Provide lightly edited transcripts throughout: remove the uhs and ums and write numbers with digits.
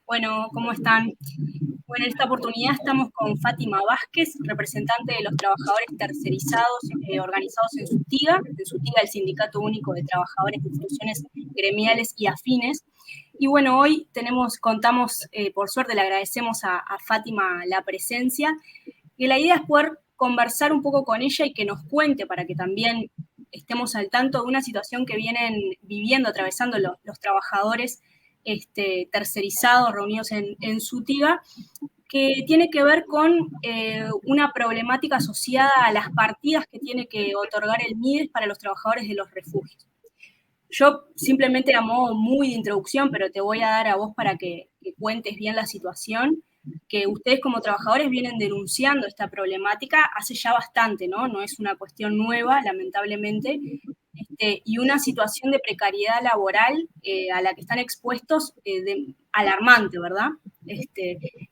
Bueno, ¿cómo están? Bueno, en esta oportunidad estamos con Fátima Vázquez, representante de los trabajadores tercerizados organizados en SUTIGA, el Sindicato Único de Trabajadores de Instituciones Gremiales y Afines. Y bueno, hoy contamos, por suerte le agradecemos a Fátima la presencia, y la idea es poder conversar un poco con ella y que nos cuente para que también estemos al tanto de una situación que vienen viviendo, atravesando los trabajadores tercerizados reunidos en SUTIGA, que tiene que ver con una problemática asociada a las partidas que tiene que otorgar el MIDES para los trabajadores de los refugios. Yo simplemente a modo muy de introducción, pero te voy a dar a vos para que cuentes bien la situación, que ustedes como trabajadores vienen denunciando esta problemática hace ya bastante, ¿no? No es una cuestión nueva, lamentablemente, y una situación de precariedad laboral a la que están expuestos alarmante, ¿verdad?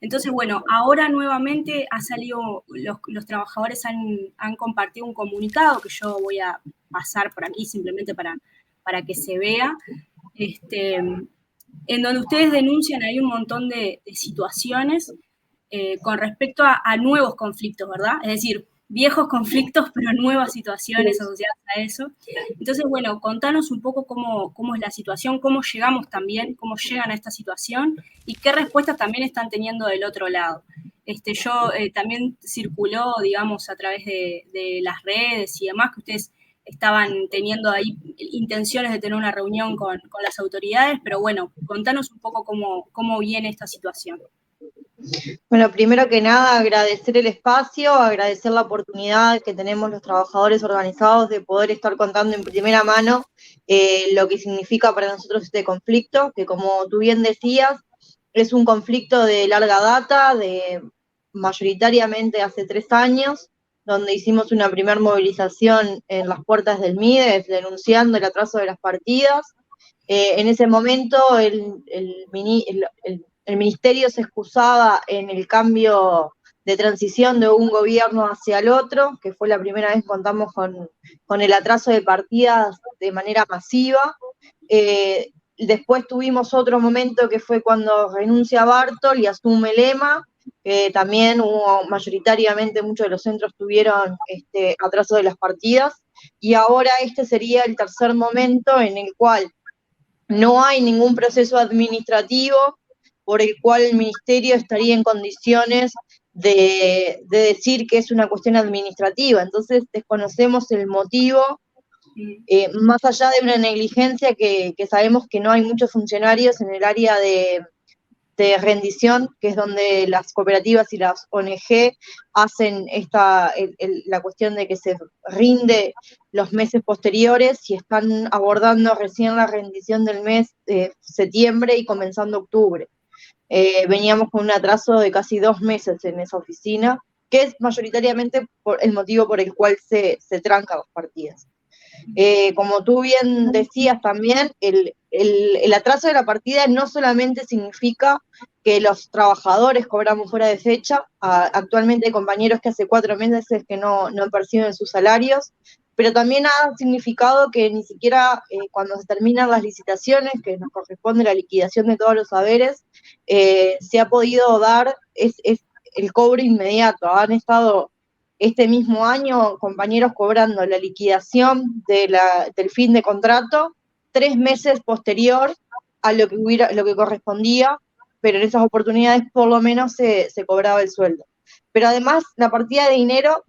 Entonces, bueno, ahora nuevamente ha salido, los trabajadores han compartido un comunicado que yo voy a pasar por aquí simplemente para que se vea, en donde ustedes denuncian ahí un montón de situaciones con respecto a nuevos conflictos, ¿verdad? Es decir, viejos conflictos, pero nuevas situaciones asociadas a eso. Entonces, bueno, contanos un poco cómo es la situación, cómo llegamos también, cómo llegan a esta situación y qué respuestas también están teniendo del otro lado. También circuló, digamos, a través de las redes y demás, que ustedes estaban teniendo ahí intenciones de tener una reunión con las autoridades, pero bueno, contanos un poco cómo viene esta situación. Bueno, primero que nada, agradecer el espacio, agradecer la oportunidad que tenemos los trabajadores organizados de poder estar contando en primera mano lo que significa para nosotros este conflicto, que como tú bien decías, es un conflicto de larga data, de mayoritariamente hace 3 años, donde hicimos una primera movilización en las puertas del MIDES denunciando el atraso de las partidas. En ese momento el ministerio se excusaba en el cambio de transición de un gobierno hacia el otro, que fue la primera vez que contamos con el atraso de partidas de manera masiva. Después tuvimos otro momento que fue cuando renuncia Bartol y asume Lema, también mayoritariamente muchos de los centros tuvieron atraso de las partidas, y ahora este sería el tercer momento en el cual no hay ningún proceso administrativo por el cual el ministerio estaría en condiciones de decir que es una cuestión administrativa. Entonces desconocemos el motivo, más allá de una negligencia que sabemos que no hay muchos funcionarios en el área de rendición, que es donde las cooperativas y las ONG hacen la cuestión de que se rinde los meses posteriores, y están abordando recién la rendición del mes de septiembre y comenzando octubre. Veníamos con un atraso de casi 2 meses en esa oficina, que es mayoritariamente el motivo por el cual se trancan las partidas. Como tú bien decías también, el atraso de la partida no solamente significa que los trabajadores cobramos fuera de fecha. Actualmente hay compañeros que hace 4 meses que no perciben sus salarios, pero también ha significado que ni siquiera cuando se terminan las licitaciones, que nos corresponde la liquidación de todos los saberes, se ha podido dar el cobro inmediato. Han estado este mismo año compañeros cobrando la liquidación del fin de contrato 3 meses posterior a lo que correspondía, pero en esas oportunidades por lo menos se cobraba el sueldo. Pero además la partida de dinero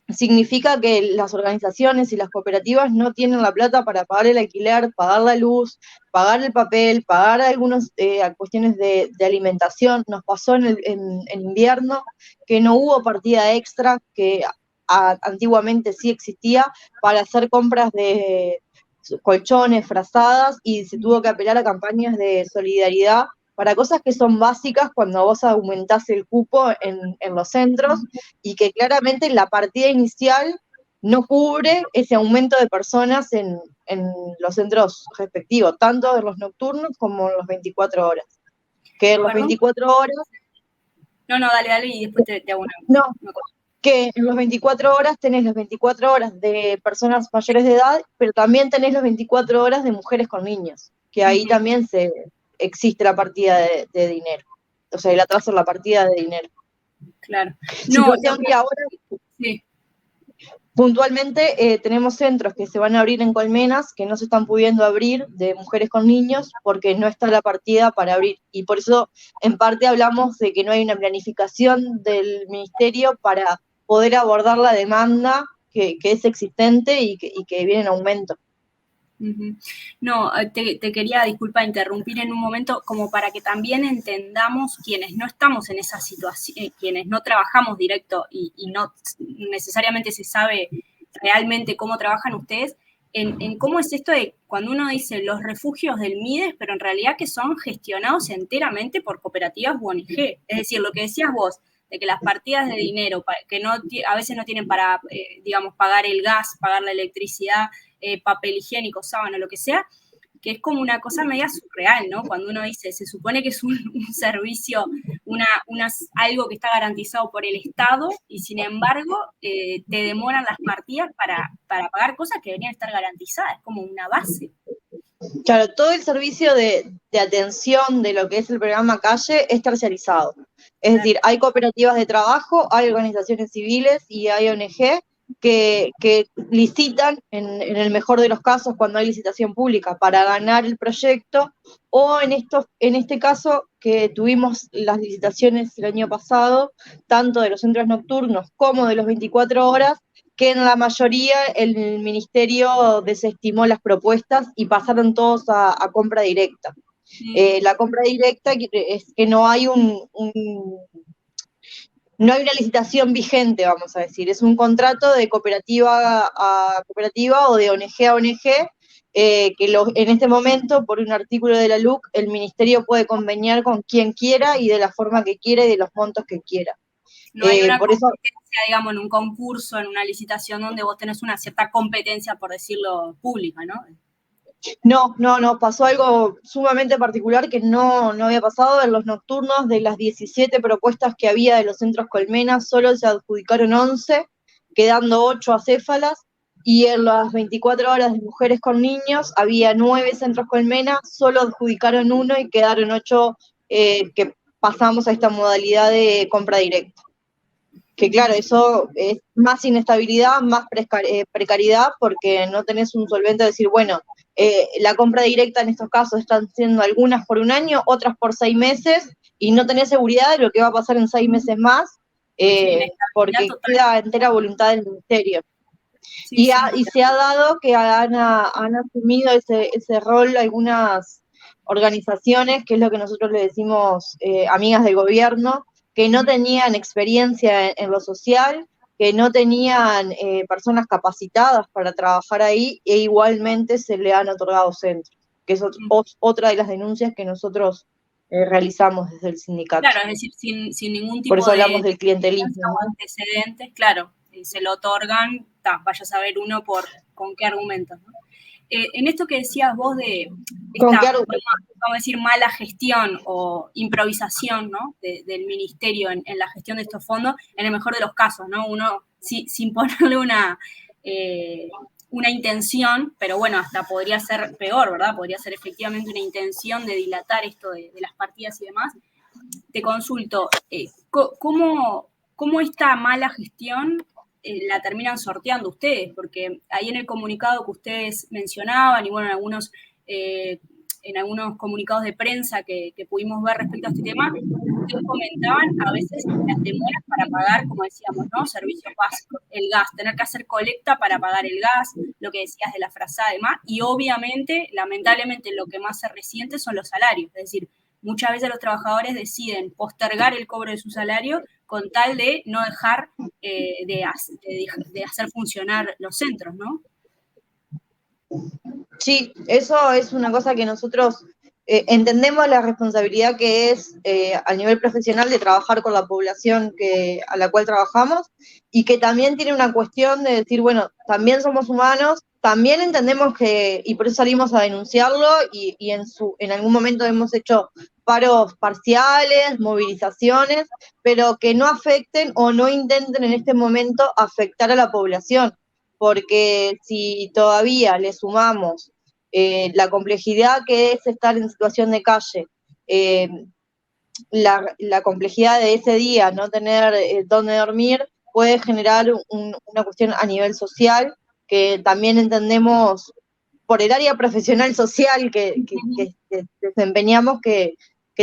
significa que las organizaciones y las cooperativas no tienen la plata para pagar el alquiler, pagar la luz, pagar el papel, pagar algunas cuestiones de alimentación. Nos pasó en invierno que no hubo partida extra, que antiguamente sí existía, para hacer compras de colchones, frazadas, y se tuvo que apelar a campañas de solidaridad para cosas que son básicas cuando vos aumentás el cupo en los centros, y que claramente la partida inicial no cubre ese aumento de personas en los centros respectivos, tanto en los nocturnos como en los 24 horas. Que en los 24 horas... No, dale, y después te hago una cosa. Que en los 24 horas tenés las 24 horas de personas mayores de edad, pero también tenés las 24 horas de mujeres con niños, que ahí también se existe la partida de dinero, o sea, el atraso en la partida de dinero. Claro. Situación que ahora, sí. Puntualmente tenemos centros que se van a abrir en Colmenas, que no se están pudiendo abrir, de mujeres con niños, porque no está la partida para abrir. Y por eso, en parte, hablamos de que no hay una planificación del ministerio para poder abordar la demanda que es existente y que viene en aumento. No, te quería, disculpa, interrumpir en un momento, como para que también entendamos quienes no estamos en esa situación, quienes no trabajamos directo y no necesariamente se sabe realmente cómo trabajan ustedes, en cómo es esto de cuando uno dice los refugios del MIDES, pero en realidad que son gestionados enteramente por cooperativas u ONG. Es decir, lo que decías vos, de que las partidas de dinero, que no, a veces no tienen para, digamos, pagar el gas, pagar la electricidad, papel higiénico, sábana, lo que sea, que es como una cosa media surreal, ¿no? Cuando uno dice, se supone que es un servicio, algo que está garantizado por el Estado y sin embargo te demoran las partidas para pagar cosas que deberían estar garantizadas, como una base. Claro, todo el servicio de atención de lo que es el programa Calle es terciarizado. Es decir, hay cooperativas de trabajo, hay organizaciones civiles y hay ONG que licitan, en el mejor de los casos, cuando hay licitación pública, para ganar el proyecto, o en este caso, que tuvimos las licitaciones el año pasado, tanto de los centros nocturnos como de los 24 horas, que en la mayoría el ministerio desestimó las propuestas y pasaron todos a compra directa. La compra directa es que no hay no hay una licitación vigente, vamos a decir, es un contrato de cooperativa a cooperativa o de ONG a ONG, en este momento, por un artículo de la LUC, el ministerio puede conveniar con quien quiera y de la forma que quiera y de los montos que quiera. No hay una competencia, digamos, en un concurso, en una licitación donde vos tenés una cierta competencia, por decirlo, pública, ¿no? No, pasó algo sumamente particular que no había pasado. En los nocturnos, de las 17 propuestas que había de los centros Colmenas, solo se adjudicaron 11, quedando 8 acéfalas, y en las 24 horas de mujeres con niños había 9 centros Colmenas, solo adjudicaron 1 y quedaron 8 que pasamos a esta modalidad de compra directa. Que claro, eso es más inestabilidad, más precariedad, porque no tenés un solvente de decir, bueno, la compra directa en estos casos están siendo algunas por un año, otras por 6 meses, y no tenés seguridad de lo que va a pasar en 6 meses más, porque queda entera voluntad del ministerio. Sí, y se ha dado que han asumido ese rol algunas organizaciones, que es lo que nosotros le decimos amigas del gobierno, que no tenían experiencia en lo social, que no tenían personas capacitadas para trabajar ahí, e igualmente se le han otorgado centros, que es otra de las denuncias que nosotros realizamos desde el sindicato. Claro, es decir, sin ningún tipo por eso hablamos del clientelismo, ¿no? Antecedentes, claro, se lo otorgan, vaya a saber uno con qué argumentos, ¿no? En esto que decías vos de esta, vamos a decir, mala gestión o improvisación, ¿no? Del ministerio en la gestión de estos fondos, en el mejor de los casos, ¿no? Uno sin ponerle una intención, pero bueno, hasta podría ser peor, ¿verdad? Podría ser efectivamente una intención de dilatar esto de las partidas y demás. Te consulto, ¿cómo esta mala gestión la terminan sorteando ustedes? Porque ahí en el comunicado que ustedes mencionaban, y bueno, en algunos comunicados de prensa que pudimos ver respecto a este tema, ustedes comentaban a veces las demoras para pagar, como decíamos, ¿no? Servicios básicos, el gas, tener que hacer colecta para pagar el gas, lo que decías de la frazada y demás, y obviamente, lamentablemente, lo que más se resiente son los salarios, es decir, muchas veces los trabajadores deciden postergar el cobro de su salario con tal de no dejar de hacer funcionar los centros, ¿no? Sí, eso es una cosa que nosotros entendemos la responsabilidad que es a nivel profesional de trabajar con la población a la cual trabajamos, y que también tiene una cuestión de decir, bueno, también somos humanos, también entendemos que, y por eso salimos a denunciarlo, y en algún momento hemos hecho paros parciales, movilizaciones, pero que no afecten o no intenten en este momento afectar a la población, porque si todavía le sumamos la complejidad que es estar en situación de calle, la complejidad de ese día, no tener dónde dormir, puede generar una cuestión a nivel social, que también entendemos por el área profesional social que desempeñamos, que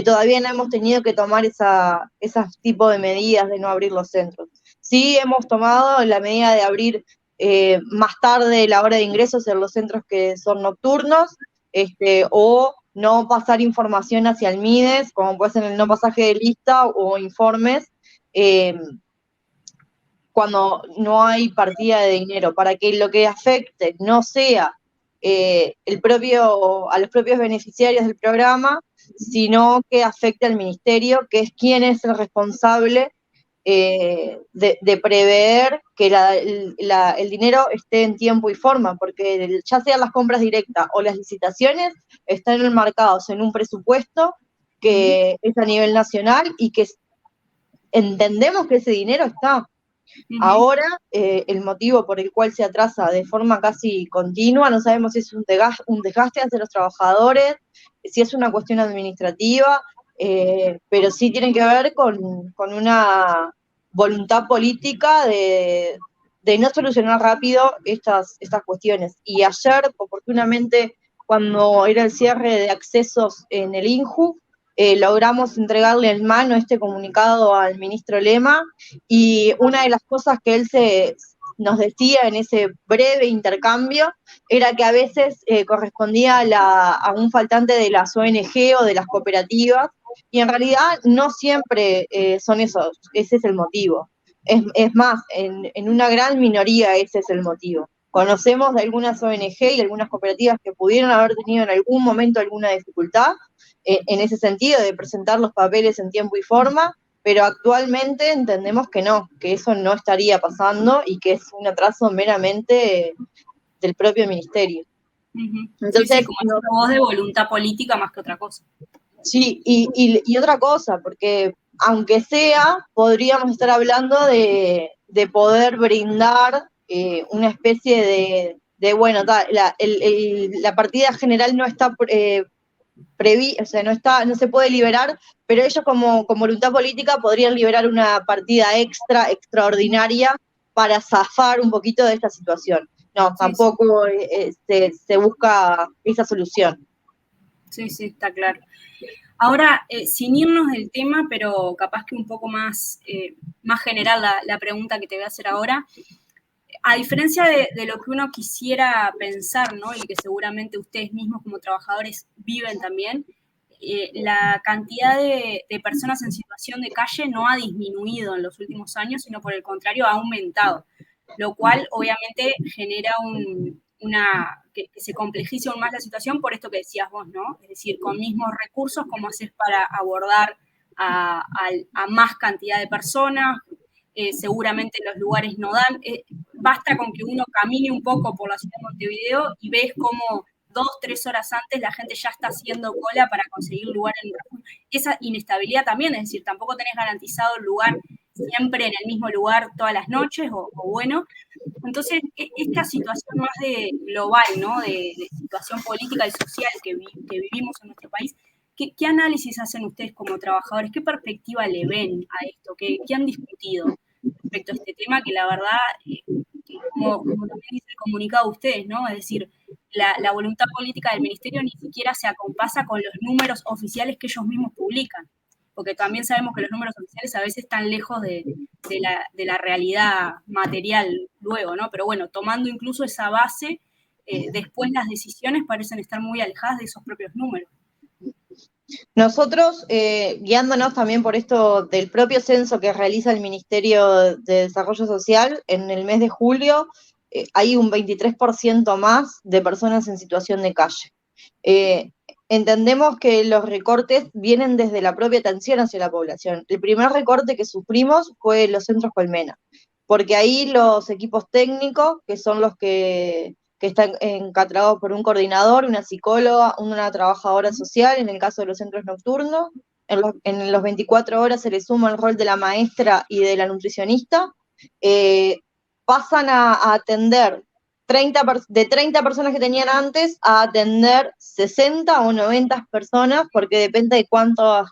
todavía no hemos tenido que tomar esas tipo de medidas de no abrir los centros. Sí hemos tomado la medida de abrir más tarde la hora de ingresos en los centros que son nocturnos, o no pasar información hacia el MIDES, como puede ser el no pasaje de lista o informes, cuando no hay partida de dinero, para que lo que afecte no sea a los propios beneficiarios del programa, sino que afecte al ministerio, que es quien es el responsable de prever que el dinero esté en tiempo y forma, porque ya sean las compras directas o las licitaciones, están enmarcados en un presupuesto que es a nivel nacional y que entendemos que ese dinero está. Ahora, el motivo por el cual se atrasa de forma casi continua, no sabemos si es un desgaste hacia los trabajadores, si es una cuestión administrativa, pero sí tiene que ver con una voluntad política de no solucionar rápido estas cuestiones. Y ayer, oportunamente, cuando era el cierre de accesos en el INJU, logramos entregarle en mano este comunicado al ministro Lema, y una de las cosas que él nos decía en ese breve intercambio era que a veces correspondía a un faltante de las ONG o de las cooperativas, y en realidad no siempre son esos, ese es el motivo. Es más, en una gran minoría ese es el motivo. Conocemos de algunas ONG y algunas cooperativas que pudieron haber tenido en algún momento alguna dificultad en ese sentido de presentar los papeles en tiempo y forma, pero actualmente entendemos que no, que eso no estaría pasando y que es un atraso meramente del propio ministerio. Entonces, sí, como una voz de voluntad política más que otra cosa. Sí, y otra cosa, porque aunque sea, podríamos estar hablando de poder brindar una especie de bueno, la partida general no está o sea, no se puede liberar, pero ellos como voluntad política podrían liberar una partida extraordinaria para zafar un poquito de esta situación. No, sí, tampoco sí. Se busca esa solución. Sí, sí, está claro. Ahora, sin irnos del tema, pero capaz que un poco más general la pregunta que te voy a hacer ahora, a diferencia de lo que uno quisiera pensar, ¿no? Y que seguramente ustedes mismos como trabajadores viven también, la cantidad de personas en situación de calle no ha disminuido en los últimos años, sino por el contrario ha aumentado, lo cual obviamente genera que se complejice aún más la situación por esto que decías vos, ¿no? Es decir, con mismos recursos, ¿cómo haces para abordar a más cantidad de personas? Seguramente los lugares no dan. Basta con que uno camine un poco por la ciudad de Montevideo y ves cómo 2, 3 horas antes la gente ya está haciendo cola para conseguir lugar en el refugio. Esa inestabilidad también, es decir, tampoco tenés garantizado el lugar siempre en el mismo lugar todas las noches, o bueno. Entonces, esta situación más de global, ¿no? De situación política y social que vivimos en nuestro país, ¿qué análisis hacen ustedes como trabajadores? ¿Qué perspectiva le ven a esto? ¿Qué han discutido respecto a este tema? Que la verdad, como también dice el comunicado de ustedes, ¿no? Es decir, la voluntad política del ministerio ni siquiera se acompasa con los números oficiales que ellos mismos publican, porque también sabemos que los números oficiales a veces están lejos de la realidad material luego, ¿no? Pero bueno, tomando incluso esa base, después las decisiones parecen estar muy alejadas de esos propios números. Nosotros, guiándonos también por esto del propio censo que realiza el Ministerio de Desarrollo Social, en el mes de julio hay un 23% más de personas en situación de calle. Entendemos que los recortes vienen desde la propia atención hacia la población. El primer recorte que sufrimos fue los centros Colmena, porque ahí los equipos técnicos, que son los que están encargados por un coordinador, una psicóloga, una trabajadora social, en el caso de los centros nocturnos, en los 24 horas se le suma el rol de la maestra y de la nutricionista, pasan a atender de 30 personas que tenían antes a atender 60 o 90 personas, porque depende de cuántas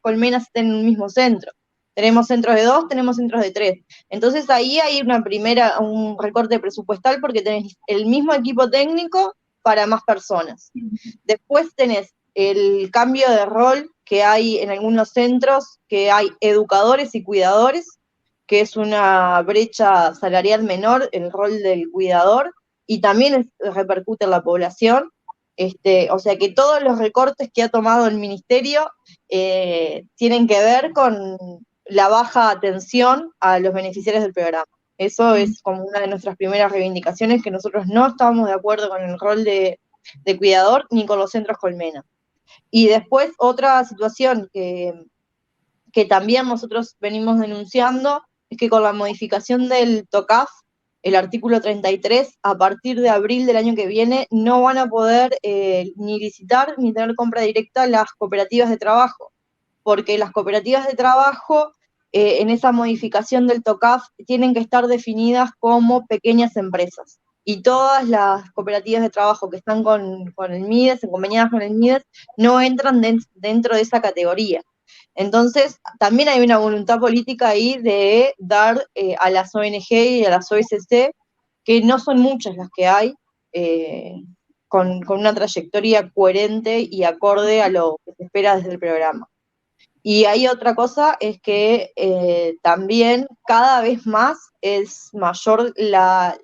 colmenas estén en un mismo centro. Tenemos centros de 2, tenemos centros de 3. Entonces ahí hay un recorte presupuestal porque tenés el mismo equipo técnico para más personas. Después tenés el cambio de rol que hay en algunos centros, que hay educadores y cuidadores, que es una brecha salarial menor, el rol del cuidador, y también repercute en la población. O sea que todos los recortes que ha tomado el ministerio tienen que ver con la baja atención a los beneficiarios del programa. Eso es como una de nuestras primeras reivindicaciones, que nosotros no estamos de acuerdo con el rol de cuidador ni con los centros colmena. Y después otra situación que también nosotros venimos denunciando es que con la modificación del TOCAF, el artículo 33, a partir de abril del año que viene, no van a poder ni licitar ni tener compra directa las cooperativas de trabajo, porque las cooperativas de trabajo, en esa modificación del TOCAF, tienen que estar definidas como pequeñas empresas. Y todas las cooperativas de trabajo que están con el MIDES, conveniadas con el MIDES, no entran dentro de esa categoría. Entonces, también hay una voluntad política ahí de dar a las ONG y a las OSC, que no son muchas las que hay, con una trayectoria coherente y acorde a lo que se espera desde el programa. Y hay otra cosa, es que también cada vez más es mayor la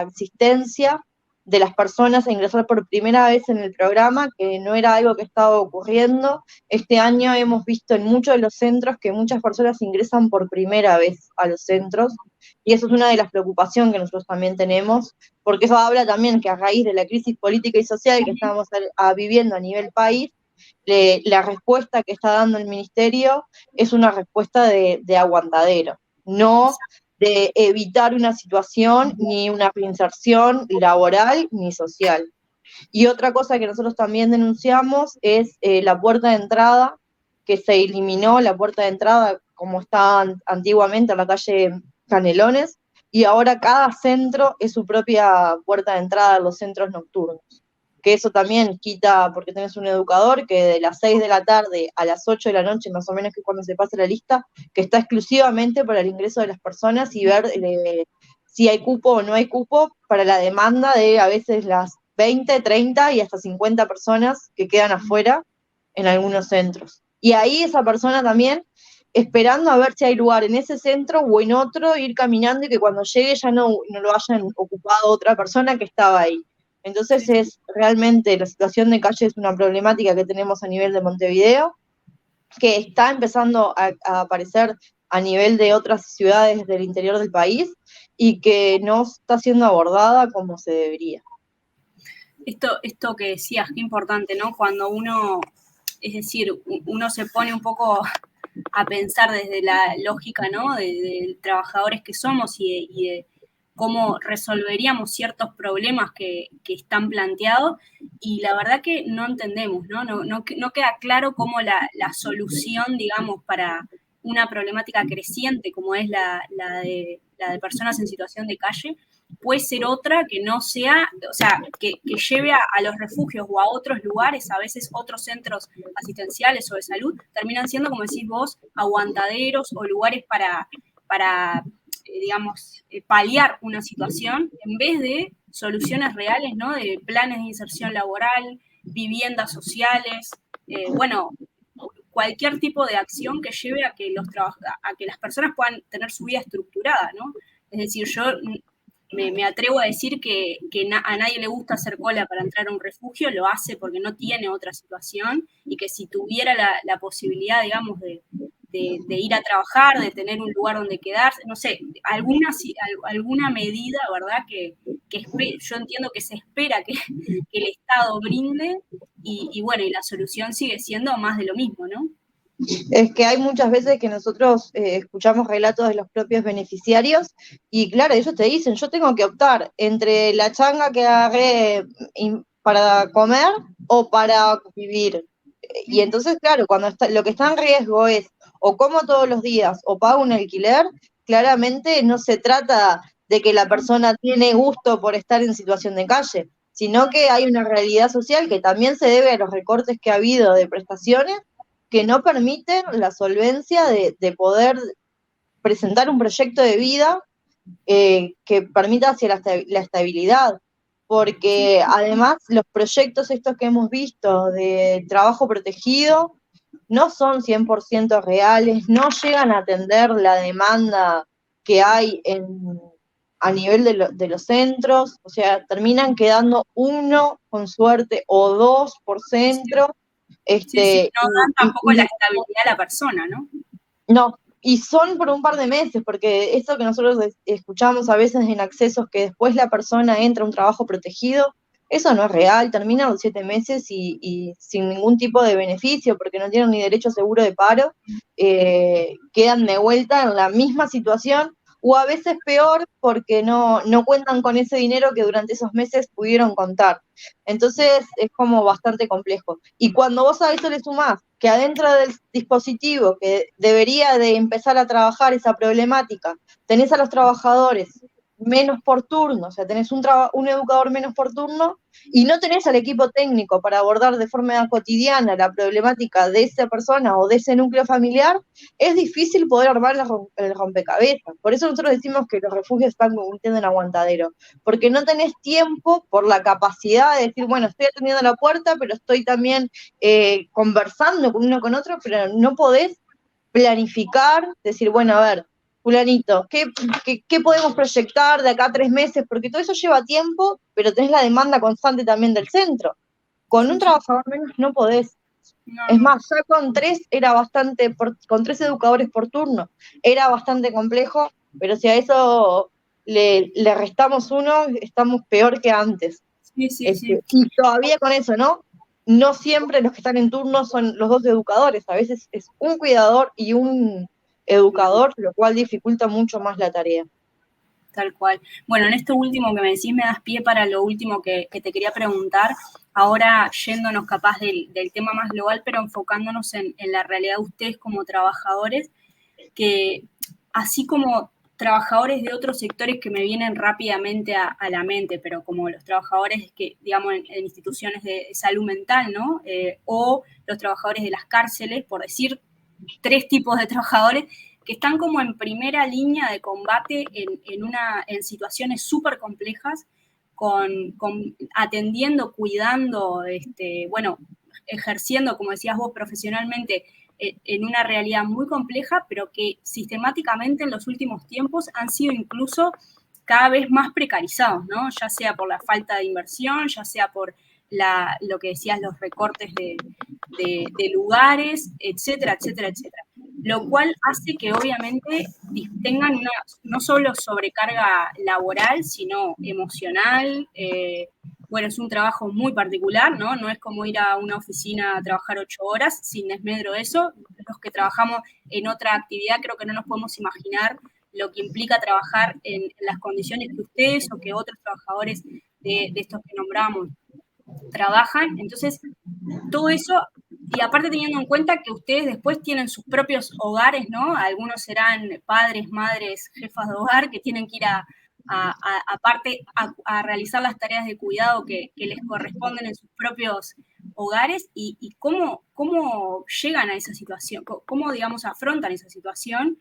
existencia de las personas a ingresar por primera vez en el programa, que no era algo que estaba ocurriendo. Este año hemos visto en muchos de los centros que muchas personas ingresan por primera vez a los centros, y eso es una de las preocupaciones que nosotros también tenemos, porque eso habla también que a raíz de la crisis política y social que estamos viviendo a nivel país, la respuesta que está dando el ministerio es una respuesta de aguantadero, no de evitar una situación ni una reinserción laboral ni social. Y otra cosa que nosotros también denunciamos es la puerta de entrada, que se eliminó la puerta de entrada como estaba antiguamente en la calle Canelones, y ahora cada centro es su propia puerta de entrada a los centros nocturnos. Que eso también quita, porque tenés un educador que de las 6 de la tarde a las 8 de la noche, más o menos, que es cuando se pasa la lista, que está exclusivamente para el ingreso de las personas y ver si hay cupo o no hay cupo para la demanda de a veces las 20, 30 y hasta 50 personas que quedan afuera en algunos centros. Y ahí esa persona también esperando a ver si hay lugar en ese centro o en otro, ir caminando y que cuando llegue ya no lo hayan ocupado otra persona que estaba ahí. Entonces es realmente, la situación de calle es una problemática que tenemos a nivel de Montevideo, que está empezando a aparecer a nivel de otras ciudades del interior del país y que no está siendo abordada como se debería. Esto que decías, qué importante, ¿no? Cuando uno, es decir, uno se pone un poco a pensar desde la lógica, ¿no? De trabajadores que somos y de cómo resolveríamos ciertos problemas que están planteados, y la verdad que no entendemos, ¿no? No queda claro cómo la solución, digamos, para una problemática creciente como es la de personas en situación de calle, puede ser otra que no sea, o sea, que lleve a los refugios o a otros lugares, a veces otros centros asistenciales o de salud, terminan siendo, como decís vos, aguantaderos o lugares para digamos, paliar una situación en vez de soluciones reales, ¿no? De planes de inserción laboral, viviendas sociales, bueno, cualquier tipo de acción que lleve a que las personas puedan tener su vida estructurada, ¿no? Es decir, yo me atrevo a decir que a nadie le gusta hacer cola para entrar a un refugio, lo hace porque no tiene otra situación, y que si tuviera la posibilidad, digamos, de ir a trabajar, de tener un lugar donde quedarse, no sé, alguna medida, ¿verdad? Que yo entiendo que se espera que el Estado brinde, y bueno, y la solución sigue siendo más de lo mismo, ¿no? Es que hay muchas veces que nosotros escuchamos relatos de los propios beneficiarios y claro, ellos te dicen, yo tengo que optar entre la changa que agarré para comer o para vivir. Y entonces, claro, cuando lo que está en riesgo es o como todos los días o pago un alquiler, claramente no se trata de que la persona tiene gusto por estar en situación de calle, sino que hay una realidad social que también se debe a los recortes que ha habido de prestaciones que no permiten la solvencia de poder presentar un proyecto de vida que permita hacia la estabilidad, porque además los proyectos estos que hemos visto de trabajo protegido no son 100% reales, no llegan a atender la demanda que hay a nivel de los centros, o sea, terminan quedando uno con suerte o dos por centro. Sí, no dan tampoco la estabilidad a la persona, ¿no? No, y son por un par de meses, porque eso que nosotros escuchamos a veces en accesos, que después la persona entra a un trabajo protegido, eso no es real, terminan los 7 meses y sin ningún tipo de beneficio, porque no tienen ni derecho a seguro de paro, quedan de vuelta en la misma situación, o a veces peor, porque no cuentan con ese dinero que durante esos meses pudieron contar. Entonces es como bastante complejo. Y cuando vos a eso le sumás que adentro del dispositivo que debería de empezar a trabajar esa problemática, tenés a los trabajadores menos por turno, o sea, tenés un educador menos por turno, y no tenés al equipo técnico para abordar de forma cotidiana la problemática de esa persona o de ese núcleo familiar, es difícil poder armar el rompecabezas. Por eso nosotros decimos que los refugios están convirtiendo en aguantadero, porque no tenés tiempo por la capacidad de decir, bueno, estoy atendiendo la puerta, pero estoy también conversando con uno con otro, pero no podés planificar, decir, bueno, a ver, fulanito, ¿qué podemos proyectar de acá a 3 meses? Porque todo eso lleva tiempo, pero tenés la demanda constante también del centro. Con un trabajador menos no podés. No. Es más, ya con 3 era bastante, con 3 educadores por turno, era bastante complejo, pero si a eso le restamos uno, estamos peor que antes. Sí. Y todavía con eso, ¿no? No siempre los que están en turno son los 2 educadores, a veces es un cuidador y un educador, lo cual dificulta mucho más la tarea. Tal cual. Bueno, en esto último que me decís me das pie para lo último que te quería preguntar, ahora yéndonos capaz del tema más global, pero enfocándonos en la realidad de ustedes como trabajadores, que así como trabajadores de otros sectores que me vienen rápidamente a la mente, pero como los trabajadores que, digamos, en instituciones de salud mental, ¿no? O los trabajadores de las cárceles, por decir 3 tipos de trabajadores que están como en primera línea de combate en situaciones súper complejas, atendiendo, cuidando, bueno, ejerciendo, como decías vos, profesionalmente, en una realidad muy compleja, pero que sistemáticamente en los últimos tiempos han sido incluso cada vez más precarizados, ¿no? Ya sea por la falta de inversión, ya sea por lo que decías, los recortes de lugares, etcétera, etcétera, etcétera. Lo cual hace que obviamente tengan no solo sobrecarga laboral, sino emocional. Bueno, es un trabajo muy particular, ¿no? No es como ir a una oficina a trabajar 8 horas, sin desmedro de eso. Los que trabajamos en otra actividad creo que no nos podemos imaginar lo que implica trabajar en las condiciones que ustedes o que otros trabajadores de estos que nombramos trabajan. Entonces, todo eso, y aparte teniendo en cuenta que ustedes después tienen sus propios hogares, ¿no? Algunos serán padres, madres, jefas de hogar que tienen que ir aparte a realizar las tareas de cuidado que les corresponden en sus propios hogares y cómo llegan a esa situación, cómo, digamos, afrontan esa situación.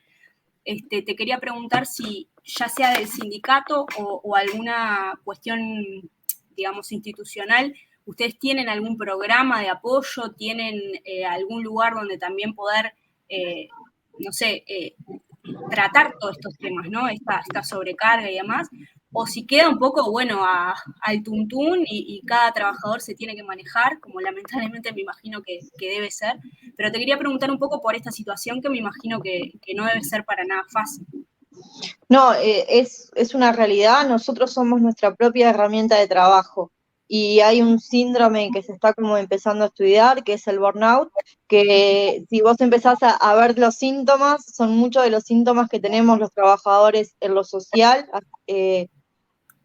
Te quería preguntar si ya sea del sindicato o alguna cuestión, digamos, institucional, ¿ustedes tienen algún programa de apoyo? ¿Tienen algún lugar donde también poder, no sé, tratar todos estos temas, ¿no? Esta sobrecarga y demás. O si queda un poco, bueno, al tuntún y cada trabajador se tiene que manejar, como lamentablemente me imagino que debe ser. Pero te quería preguntar un poco por esta situación que me imagino que no debe ser para nada fácil. No, es una realidad. Nosotros somos nuestra propia herramienta de trabajo. Y hay un síndrome que se está como empezando a estudiar, que es el burnout, que si vos empezás a ver los síntomas, son muchos de los síntomas que tenemos los trabajadores en lo social,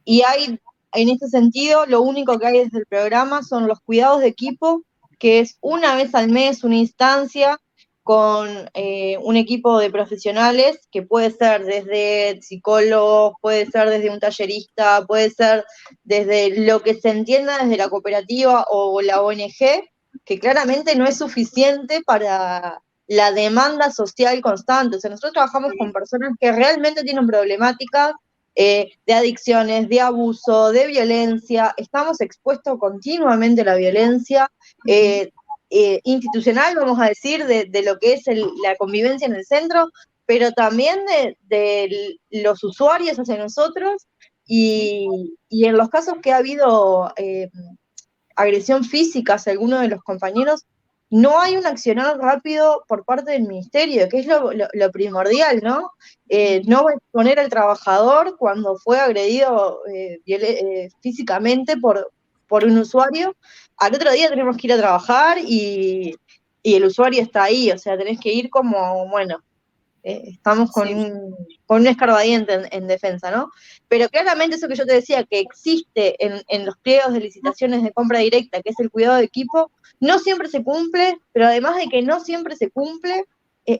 y hay, en ese sentido, lo único que hay desde el programa son los cuidados de equipo, que es una vez al mes una instancia con un equipo de profesionales que puede ser desde psicólogos, puede ser desde un tallerista, puede ser desde lo que se entienda desde la cooperativa o la ONG, que claramente no es suficiente para la demanda social constante. O sea, nosotros trabajamos con personas que realmente tienen problemáticas de adicciones, de abuso, de violencia, estamos expuestos continuamente a la violencia, institucional, vamos a decir, de lo que es la convivencia en el centro, pero también de los usuarios hacia nosotros, y en los casos que ha habido agresión física hacia alguno de los compañeros, no hay un accionar rápido por parte del ministerio, que es lo primordial, ¿no? No va a exponer al trabajador cuando fue agredido físicamente por un usuario. Al otro día tenemos que ir a trabajar y el usuario está ahí, o sea, tenés que ir como, bueno, estamos con, Sí. con un escarbadiente en defensa, ¿no? Pero claramente eso que yo te decía, que existe en los pliegos de licitaciones de compra directa, que es el cuidado de equipo, no siempre se cumple, pero además de que no siempre se cumple,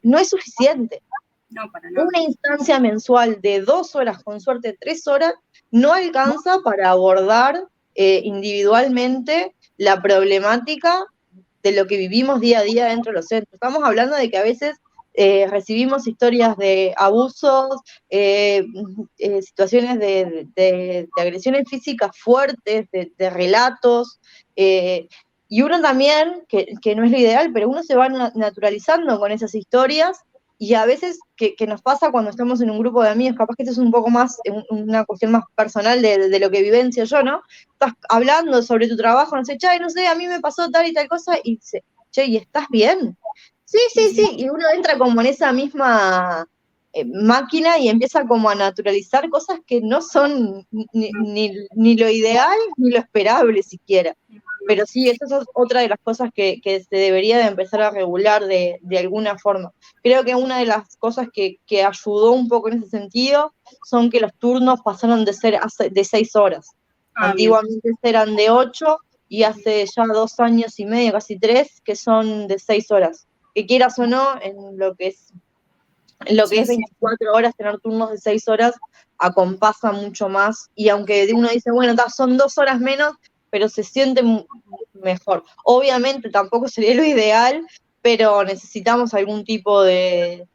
no es suficiente. No, para nada. Una instancia mensual de 2 horas, con suerte 3 horas, no alcanza para abordar individualmente la problemática de lo que vivimos día a día dentro de los centros. Estamos hablando de que a veces recibimos historias de abusos, situaciones de agresiones físicas fuertes, de relatos, y uno también, que no es lo ideal, pero uno se va naturalizando con esas historias, y a veces que nos pasa cuando estamos en un grupo de amigos, capaz que esto es un poco más, una cuestión más personal de lo que vivencio yo, ¿no? Estás hablando sobre tu trabajo, no sé, che, no sé, a mí me pasó tal y tal cosa, y dice, che, ¿y estás bien? Sí, sí, sí, y uno entra como en esa misma máquina y empieza como a naturalizar cosas que no son ni lo ideal ni lo esperable siquiera. Pero sí, esa es otra de las cosas que se debería de empezar a regular de alguna forma. Creo que una de las cosas que ayudó un poco en ese sentido son que los turnos pasaron de ser de 6 horas. Antiguamente eran de 8 y hace ya 2 años y medio, casi 3, que son de 6 horas. Que quieras o no, en lo que es 24 horas, tener turnos de 6 horas acompasa mucho más, y aunque uno dice, bueno, son 2 horas menos, pero se siente mejor. Obviamente tampoco sería lo ideal, pero necesitamos algún tipo de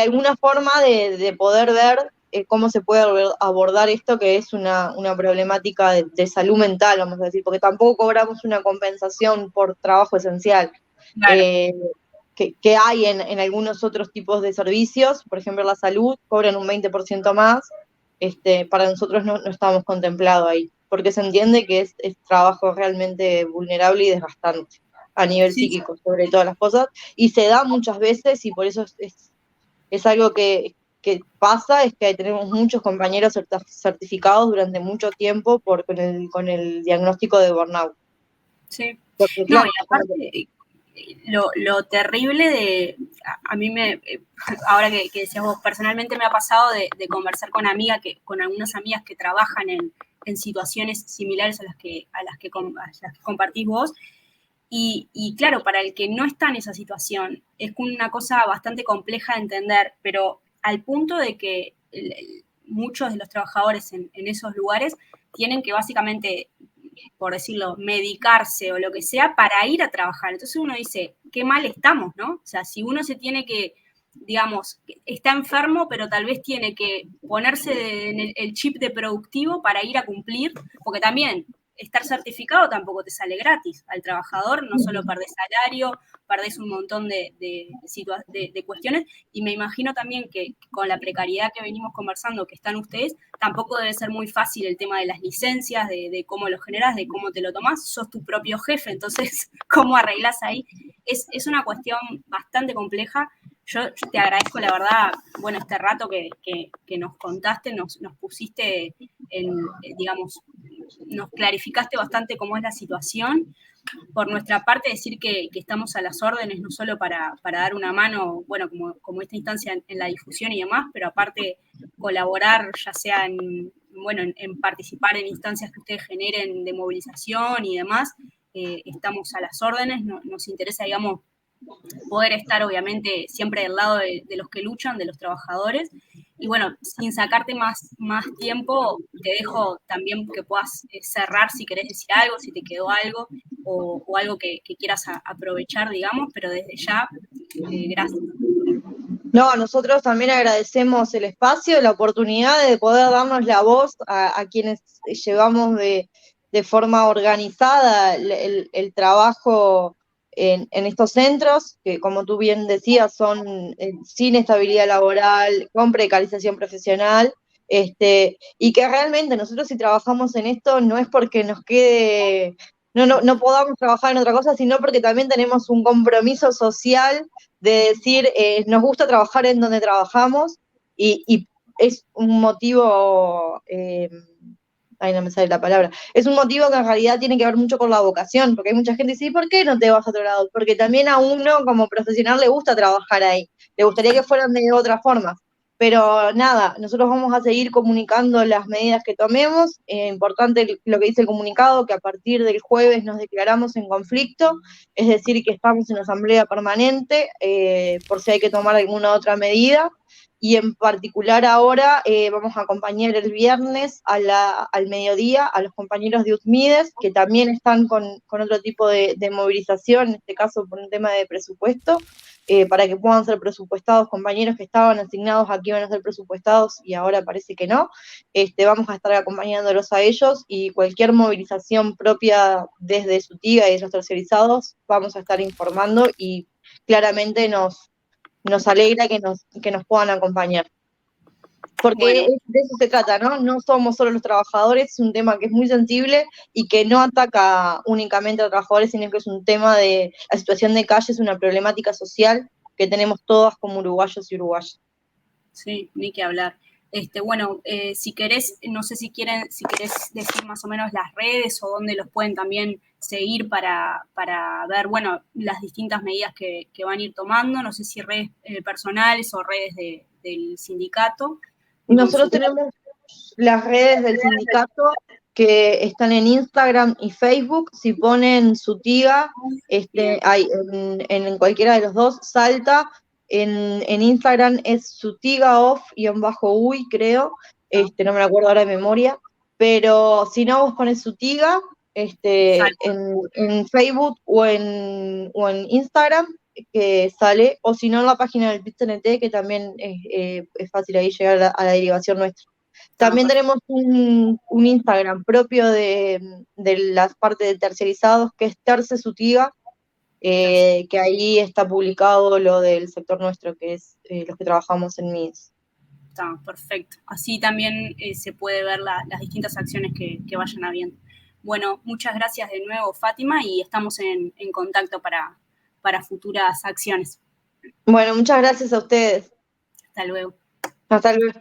alguna forma de poder ver cómo se puede abordar esto, que es una problemática de salud mental, vamos a decir, porque tampoco cobramos una compensación por trabajo esencial. Claro. Que hay en algunos otros tipos de servicios, por ejemplo la salud, cobran un 20% más, para nosotros no estamos contemplados ahí, porque se entiende que es trabajo realmente vulnerable y desgastante a nivel psíquico, sobre todas las cosas, y se da muchas veces, y por eso es algo que pasa, es que tenemos muchos compañeros certificados durante mucho tiempo con el diagnóstico de burnout. Sí. Porque, no, claro, y aparte, lo terrible a mí ahora que decías vos, personalmente me ha pasado de conversar con con algunas amigas que trabajan en situaciones similares a las que compartís vos, y claro, para el que no está en esa situación, es una cosa bastante compleja de entender, pero al punto de que muchos de los trabajadores en esos lugares tienen que básicamente, por decirlo, medicarse o lo que sea para ir a trabajar. Entonces uno dice, qué mal estamos, ¿no? O sea, si uno se tiene que, digamos, está enfermo, pero tal vez tiene que ponerse en el chip de productivo para ir a cumplir, porque también estar certificado tampoco te sale gratis. Al trabajador no solo perdés salario, perdés un montón de cuestiones, y me imagino también que con la precariedad que venimos conversando que están ustedes, tampoco debe ser muy fácil el tema de las licencias, de cómo lo generas, de cómo te lo tomás, sos tu propio jefe, entonces, ¿cómo arreglás ahí? Es una cuestión bastante compleja. Yo te agradezco, la verdad, bueno, este rato que nos contaste, nos pusiste digamos, nos clarificaste bastante cómo es la situación. Por nuestra parte, decir que estamos a las órdenes, no solo para dar una mano, bueno, como esta instancia en la difusión y demás, pero aparte colaborar, ya sea en participar en instancias que ustedes generen de movilización y demás, estamos a las órdenes, nos interesa, digamos, poder estar obviamente siempre del lado de los que luchan, de los trabajadores. Y bueno, sin sacarte más tiempo, te dejo también que puedas cerrar si querés decir algo, si te quedó algo, o algo que quieras aprovechar, digamos, pero desde ya, gracias. No, nosotros también agradecemos el espacio, la oportunidad de poder darnos la voz a quienes llevamos de forma organizada el trabajo en estos centros, que como tú bien decías, son sin estabilidad laboral, con precarización profesional, y que realmente nosotros si trabajamos en esto no es porque nos quede, no podamos trabajar en otra cosa, sino porque también tenemos un compromiso social de decir, nos gusta trabajar en donde trabajamos y es un motivo, ay, no me sale la palabra, es un motivo que en realidad tiene que ver mucho con la vocación, porque hay mucha gente que dice, ¿y por qué no te vas a otro lado? Porque también a uno como profesional le gusta trabajar ahí, le gustaría que fueran de otra forma. Pero nada, nosotros vamos a seguir comunicando las medidas que tomemos. Importante lo que dice el comunicado, que a partir del jueves nos declaramos en conflicto, es decir, que estamos en asamblea permanente por si hay que tomar alguna otra medida. Y en particular ahora vamos a acompañar el viernes al mediodía a los compañeros de UTMIDES, que también están con otro tipo de movilización, en este caso por un tema de presupuesto, para que puedan ser presupuestados compañeros que estaban asignados a que iban a ser presupuestados y ahora parece que no. Vamos a estar acompañándolos a ellos y cualquier movilización propia desde Sutiga y de los tercerizados vamos a estar informando y claramente nos alegra que nos puedan acompañar. Porque Bueno, de eso se trata, ¿no? No somos solo los trabajadores, es un tema que es muy sensible y que no ataca únicamente a los trabajadores, sino que es un tema de la situación de calle, es una problemática social que tenemos todas como uruguayos y uruguayas. sí, ni que hablar. Bueno, si querés, no sé si querés decir más o menos las redes o dónde los pueden también seguir para ver, bueno, las distintas medidas que van a ir tomando, no sé si redes personales o redes del sindicato. Nosotros tenemos las redes del sindicato que están en Instagram y Facebook. Si ponen Sutiga, hay en cualquiera de los dos, salta. En Instagram es sutigaoff_uy, creo. No me lo acuerdo ahora de memoria. Pero si no, vos pones Sutiga en Facebook o en Instagram, que sale, o si no en la página del PIT-CNT, que también es fácil ahí llegar a la derivación nuestra. También tenemos un Instagram propio de las partes de tercerizados, que es Terce Sutiga, que ahí está publicado lo del sector nuestro, que es los que trabajamos en MIDES. Está, perfecto. Así también se puede ver las distintas acciones que vayan habiendo. Bueno, muchas gracias de nuevo, Fátima, y estamos en contacto para futuras acciones. Bueno, muchas gracias a ustedes. Hasta luego. Hasta luego.